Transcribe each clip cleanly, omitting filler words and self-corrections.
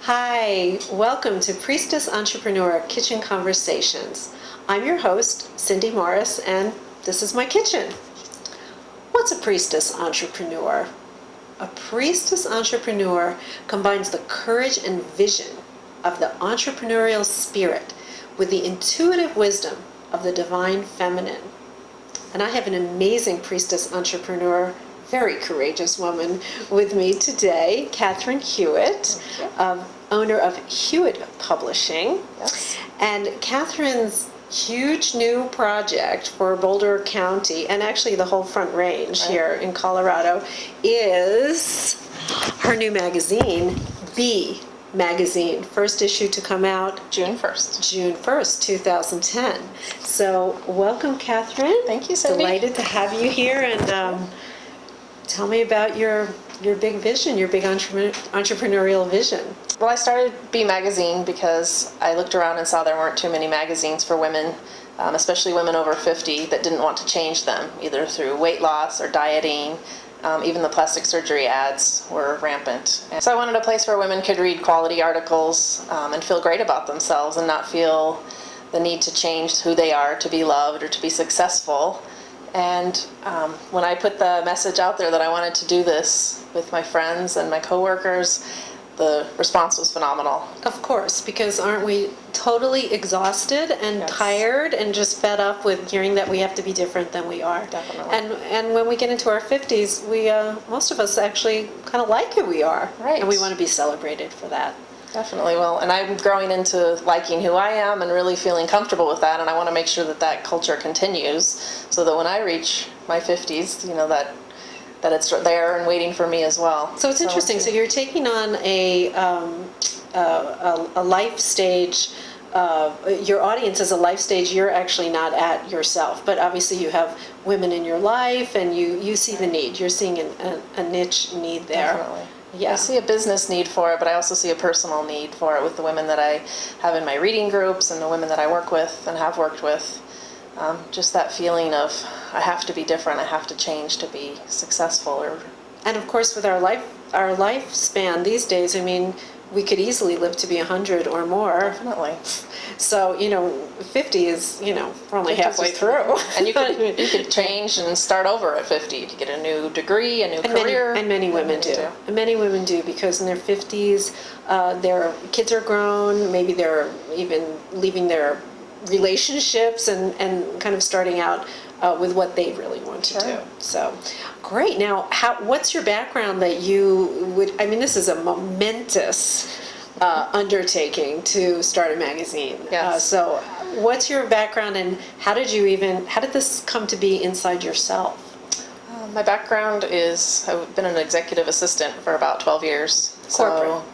Hi, welcome to Priestess Entrepreneur Kitchen Conversations. I'm your host, Cindy Morris, and this is my kitchen. What's a priestess entrepreneur? A priestess entrepreneur combines the courage and vision of the entrepreneurial spirit with the intuitive wisdom of the divine feminine. And I have an amazing priestess entrepreneur, very courageous woman with me today, Catherine Hewitt, owner of Hewitt Publishing. Yes. And Catherine's huge new project for Boulder County, and actually the whole Front Range here in Colorado, is her new magazine, Bee Magazine, first issue to come out June 1st. June 1st, 2010. So welcome, Catherine. Thank you, Cindy. Delighted to have you here, and tell me about your big vision, your big entrepreneurial vision. Well, I started Bee Magazine because I looked around and saw there weren't too many magazines for women, especially women over 50 that didn't want to change them, either through weight loss or dieting. Even the plastic surgery ads were rampant. And so I wanted a place where women could read quality articles and feel great about themselves and not feel the need to change who they are to be loved or to be successful. And when I put the message out there that I wanted to do this with my friends and my coworkers, the response was phenomenal. Of course, because aren't we totally exhausted and Yes. tired and just fed up with hearing that we have to be different than we are? Definitely. And when we get into our 50s, we most of us actually kind of like who we are. Right. And we want to be celebrated for that. Definitely will. And I'm growing into liking who I am and really feeling comfortable with that. And I want to make sure that that culture continues so that when I reach my 50s, you know, that it's there and waiting for me as well. So it's interesting. So you're taking on a life stage. Your audience is a life stage you're actually not at yourself, but obviously you have women in your life, and you see the need. You're seeing a niche need there. Definitely. Yeah. I see a business need for it, but I also see a personal need for it with the women that I have in my reading groups and the women that I work with and have worked with. Just that feeling of I have to be different, I have to change to be successful. And of course, with our lifespan these days, I mean, we could easily live to be 100 or more. Definitely. So, 50 is, we're only 50 is halfway just- through. And you could change and start over at 50. You could get a new degree, a new career. Many women do. And many women do, because in their 50s, their kids are grown, maybe they're even leaving their relationships and kind of starting out with what they really want to do. So, great. Now, what's your background that you would, I mean, this is a momentous undertaking to start a magazine. Yes. So what's your background, and how did this come to be inside yourself? My background is I've been an executive assistant for about 12 years.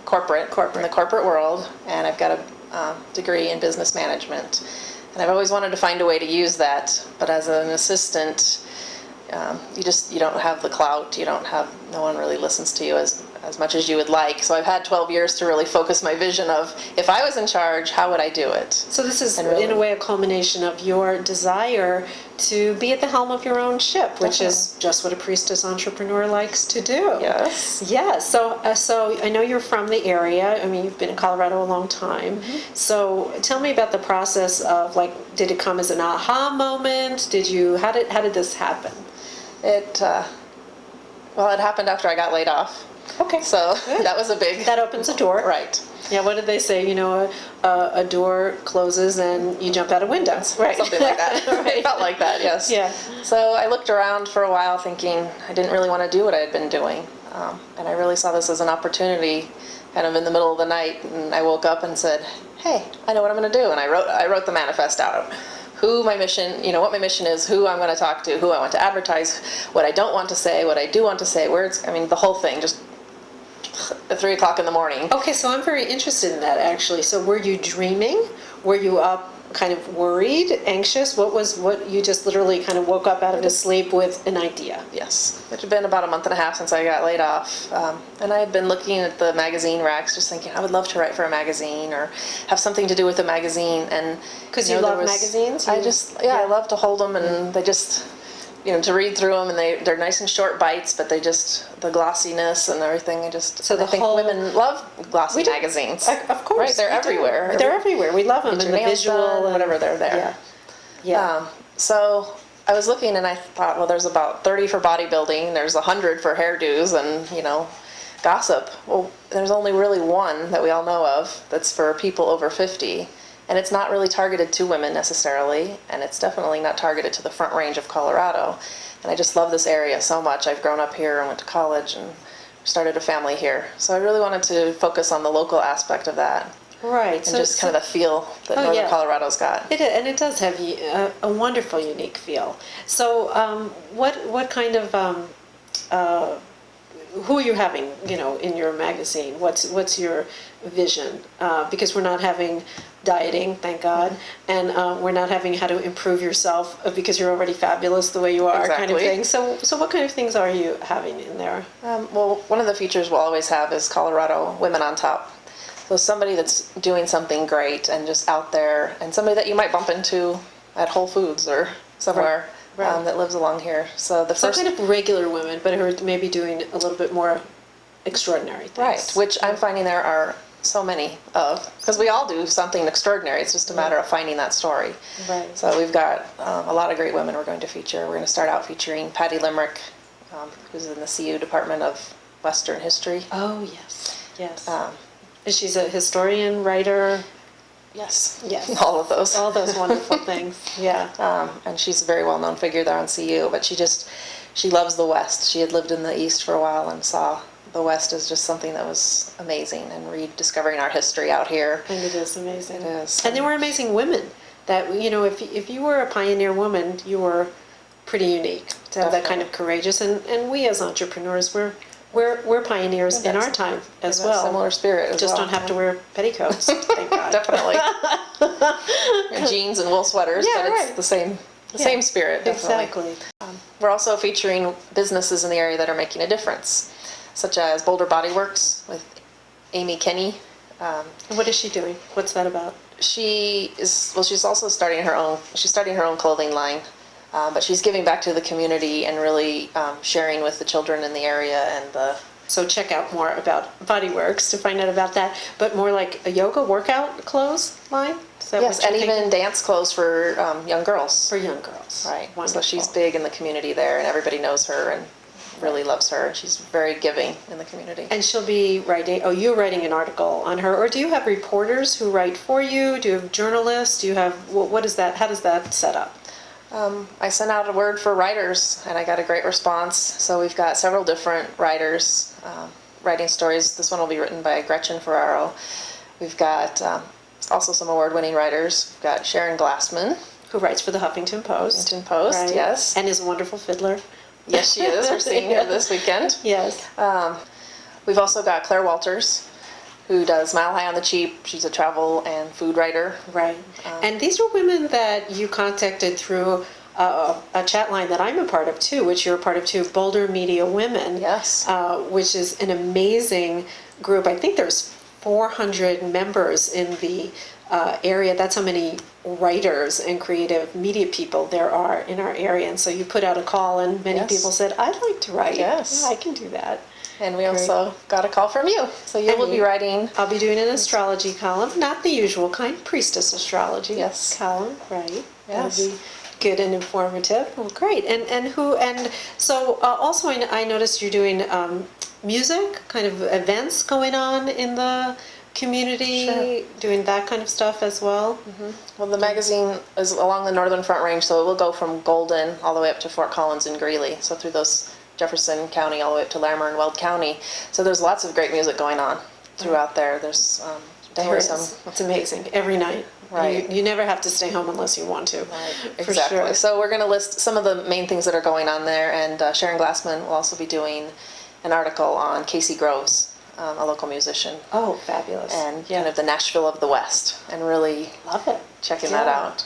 Corporate in the corporate world, and I've got a degree in business management. And I've always wanted to find a way to use that, but as an assistant, you don't have the clout. No one really listens to you as much as you would like. So I've had 12 years to really focus my vision of, if I was in charge, how would I do it? So this is, in a way, a culmination of your desire to be at the helm of your own ship, which is just what a priestess entrepreneur likes to do. Yes. Yes. So I know you're from the area. I mean, you've been in Colorado a long time. Mm-hmm. So tell me about the process of, did it come as an aha moment? How did this happen? It happened after I got laid off. Okay. So that was a big... That opens a door. Right. Yeah, what did they say? A door closes and you jump out a window. Right. Something like that. Right. It felt like that, yes. Yeah. So I looked around for a while thinking I didn't really want to do what I had been doing. And I really saw this as an opportunity kind of in the middle of the night. And I woke up and said, hey, I know what I'm going to do. And I wrote the manifest out. Who my mission, what my mission is, who I'm going to talk to, who I want to advertise, what I don't want to say, what I do want to say, the whole thing, just at 3 o'clock in the morning. Okay, so I'm very interested in that, actually. So were you dreaming? Were you up kind of worried, anxious? What you just literally kind of woke up out of the sleep with an idea? Yes. It had been about a month and a half since I got laid off. And I had been looking at the magazine racks, just thinking, I would love to write for a magazine or have something to do with a magazine. And because you love magazines? I love to hold them, and they just to read through them, and they're nice and short bites, but the glossiness and everything. So I think women love glossy magazines. Of course, right? They're everywhere. They're everywhere. We love them, Get and your the nails visual, done, and whatever, they're there. Yeah. So I was looking, and I thought, well, there's about 30 for bodybuilding, there's 100 for hairdos, and gossip. Well, there's only really one that we all know of that's for people over 50. And it's not really targeted to women necessarily, and it's definitely not targeted to the Front Range of Colorado. And I just love this area so much. I've grown up here and went to college and started a family here. So I really wanted to focus on the local aspect of that. Right. And just kind of the feel that Northern Colorado's got. And it does have a wonderful, unique feel. So what kind of, who are you having, in your magazine? What's your vision? Because we're not having dieting, thank God, and we're not having how to improve yourself because you're already fabulous the way you are, kind of thing. So what kind of things are you having in there? Well, one of the features we'll always have is Colorado Women on Top. So somebody that's doing something great and just out there, and somebody that you might bump into at Whole Foods or somewhere. Right. That lives along here. So kind of regular women, but who are maybe doing a little bit more extraordinary things. Right, which I'm finding there are so many of, because we all do something extraordinary. It's just a matter of finding that story. Right. So we've got a lot of great women we're going to feature. We're going to start out featuring Patty Limerick, who's in the CU Department of Western History. Oh, yes, yes. She's a historian, writer. Yes. Yes. All of those. All those wonderful things. Yeah. And she's a very well-known figure there on CU, but she loves the West. She had lived in the East for a while and saw the West as just something that was amazing, and rediscovering our history out here. And it is amazing. It is. And they were amazing women that, if you were a pioneer woman, you were pretty unique to have that kind of courageous, and we as entrepreneurs, we're pioneers in our time as well. Similar spirit as Just well. don't have to wear petticoats, thank God. Definitely. Jeans and wool sweaters, but it's the same spirit, definitely. Exactly. We're also featuring businesses in the area that are making a difference, such as Boulder Body Works with Amy Kenny. And what is she doing? What's that about? She's also starting her own clothing line. But she's giving back to the community and really sharing with the children in the area and So check out more about Body Works to find out about that, but more like a yoga workout clothes line? Is that yes, what and you're even dance clothes for young girls. For young girls. Right. Wonderful. So she's big in the community there, and everybody knows her and really loves her, and she's very giving in the community. And she'll be you're writing an article on her, or do you have reporters who write for you? Do you have journalists? Do you have, what is that, how does that set up? I sent out a word for writers, and I got a great response. So we've got several different writers writing stories. This one will be written by Gretchen Ferraro. We've got also some award-winning writers. We've got Sharon Glassman, Who writes for the Huffington Post. Huffington Post, right? yes. And is a wonderful fiddler. Yes, she is. We're seeing her this weekend. Yes. We've also got Claire Walters, who does Mile High on the Cheap. She's a travel and food writer. Right. And these are women that you contacted through a chat line that I'm a part of too, which you're a part of too, Boulder Media Women. Yes. Which is an amazing group. I think there's 400 members in the area. That's how many writers and creative media people there are in our area. And so you put out a call, and many people said, I'd like to write. Yes. Yeah, I can do that. And we also got a call from you. So you will be writing. I'll be doing an astrology column, not the usual kind, priestess astrology column, right? Yes. That'll be good and informative. Well, great. And so also I noticed you're doing music, kind of events going on in the community, doing that kind of stuff as well. Mm-hmm. Well, the magazine is along the Northern Front Range, so it will go from Golden all the way up to Fort Collins and Greeley. So through those Jefferson County all the way up to Larimer and Weld County. So there's lots of great music going on throughout there. There's It's amazing every night. Right. You never have to stay home unless you want to. Right. For Exactly. sure. So we're going to list some of the main things that are going on there, and Sharon Glassman will also be doing an article on Casey Groves, a local musician. Oh, fabulous. And kind of the Nashville of the West, and really love it. checking that out.